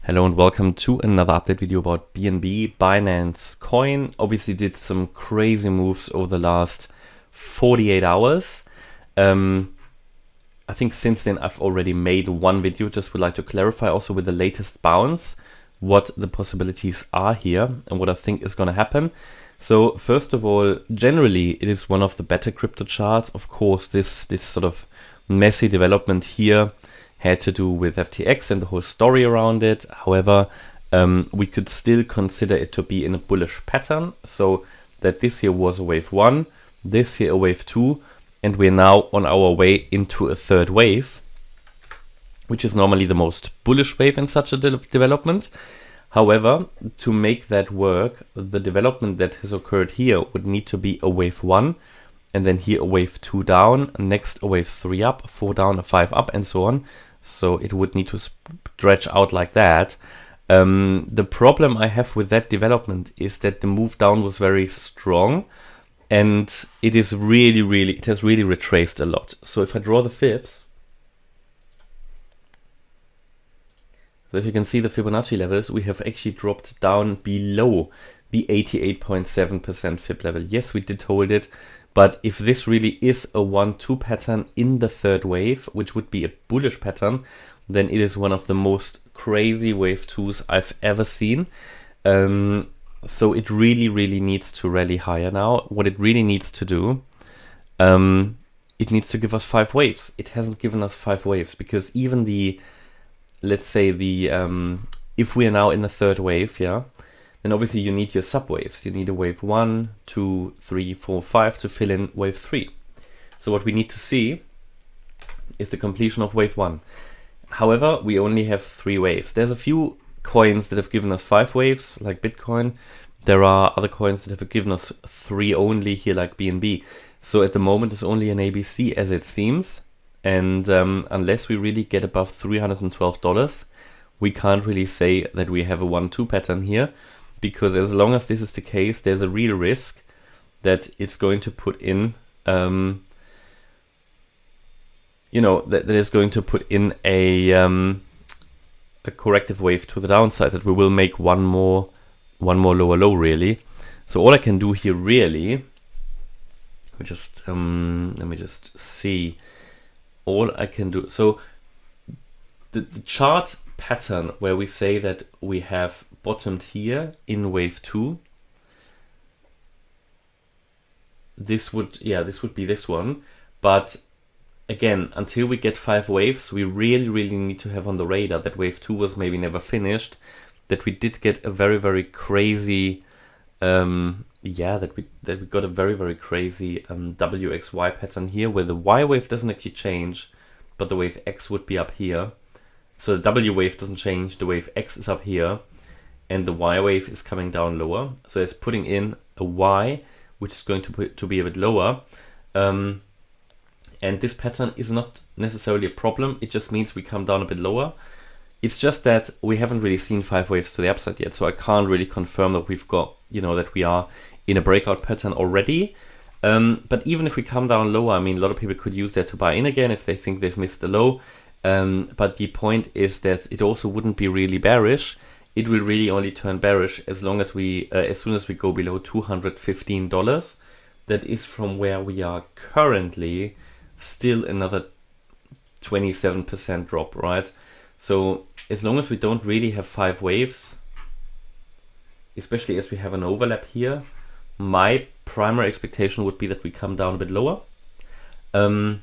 Hello and welcome to another update video about BNB Binance Coin. Obviously did some crazy moves over the last 48 hours. I think since then I've already made one video. Just would like to clarify also with the latest bounce what the possibilities are here and what I think is going to happen. So first of all, generally it is one of the better crypto charts. Of course, this sort of messy development here had to do with FTX and the whole story around it. However, we could still consider it to be in a bullish pattern. So that this here was a wave 1, this here a wave 2, and we're now on our way into a third wave, which is normally the most bullish wave in such a development. However, to make that work, the development that has occurred here would need to be a wave 1, and then here a wave 2 down, next a wave 3 up, 4 down, a 5 up, and so on. So it would need to stretch out like that. The problem I have with that development is that the move down was very strong, and it has really retraced a lot. So if I draw the fibs, so if you can see the Fibonacci levels, we have actually dropped down below the 88.7% fib level. Yes, we did hold it, but if this really is a 1-2 pattern in the third wave, which would be a bullish pattern, then it is one of the most crazy wave 2s I've ever seen. So it really needs to rally higher now. What it really needs to do, it needs to give us 5 waves. It hasn't given us 5 waves because even the, let's say the, if we are now in the third wave, yeah, then obviously you need your subwaves. You need a wave 1, 2, 3, 4, 5 to fill in wave 3. So what we need to see is the completion of wave 1. However, we only have 3 waves. There's a few coins that have given us 5 waves, like Bitcoin. There are other coins that have given us 3 only here, like BNB. So at the moment it's only an ABC as it seems. And unless we really get above $312, we can't really say that we have a 1-2 pattern here. Because as long as this is the case, there's a real risk that it's going to put in, that is going to put in a corrective wave to the downside, that we will make one more lower low really. So all I can do here really, let me just see, all I can do. So the chart pattern where we say that we have bottomed here in wave 2, this would be this one. But again, until we get 5 waves, we really need to have on the radar that wave 2 was maybe never finished, that we did get a very crazy that we got a very crazy WXY pattern here, where the Y wave doesn't actually change, but the wave X would be up here. So the W wave doesn't change, the wave X is up here, and the Y wave is coming down lower. So it's putting in a Y, which is going to be a bit lower. And this pattern is not necessarily a problem. It just means we come down a bit lower. It's just that we haven't really seen 5 waves to the upside yet. So I can't really confirm that we've got, that we are in a breakout pattern already. But even if we come down lower, I mean, a lot of people could use that to buy in again if they think they've missed the low. But the point is that it also wouldn't be really bearish. It will really only turn bearish as long as we, as soon as we go below $215. That is from where we are currently, still another 27% drop, right? So as long as we don't really have 5 waves, especially as we have an overlap here, my primary expectation would be that we come down a bit lower, and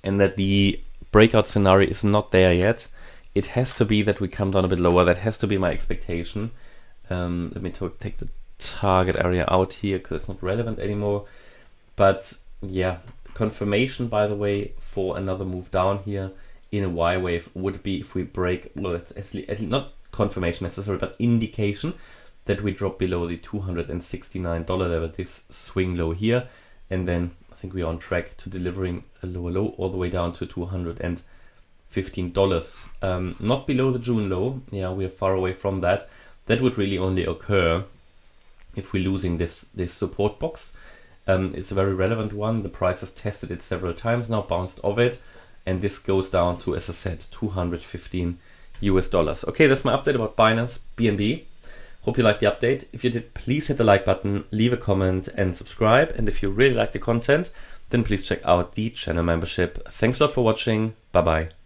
that the breakout scenario is not there yet. It has to be that we come down a bit lower. That has to be my expectation. Let me take the target area out here because it's not relevant anymore. But yeah, confirmation, by the way, for another move down here in a Y wave would be if we break, well, it's not confirmation necessarily, but indication that we drop below the $269 level, this swing low here, and then I think we're on track to delivering a lower low all the way down to $215. Not below the June low. Yeah, we are far away from that. That would really only occur if we're losing this support box. It's a very relevant one. The price has tested it several times now, bounced off it, and this goes down to, as I said, $215 US dollars. Okay, that's my update about Binance BNB. Hope you liked the update. If you did, please hit the like button, leave a comment and subscribe. And if you really like the content, then please check out the channel membership. Thanks a lot for watching. Bye bye.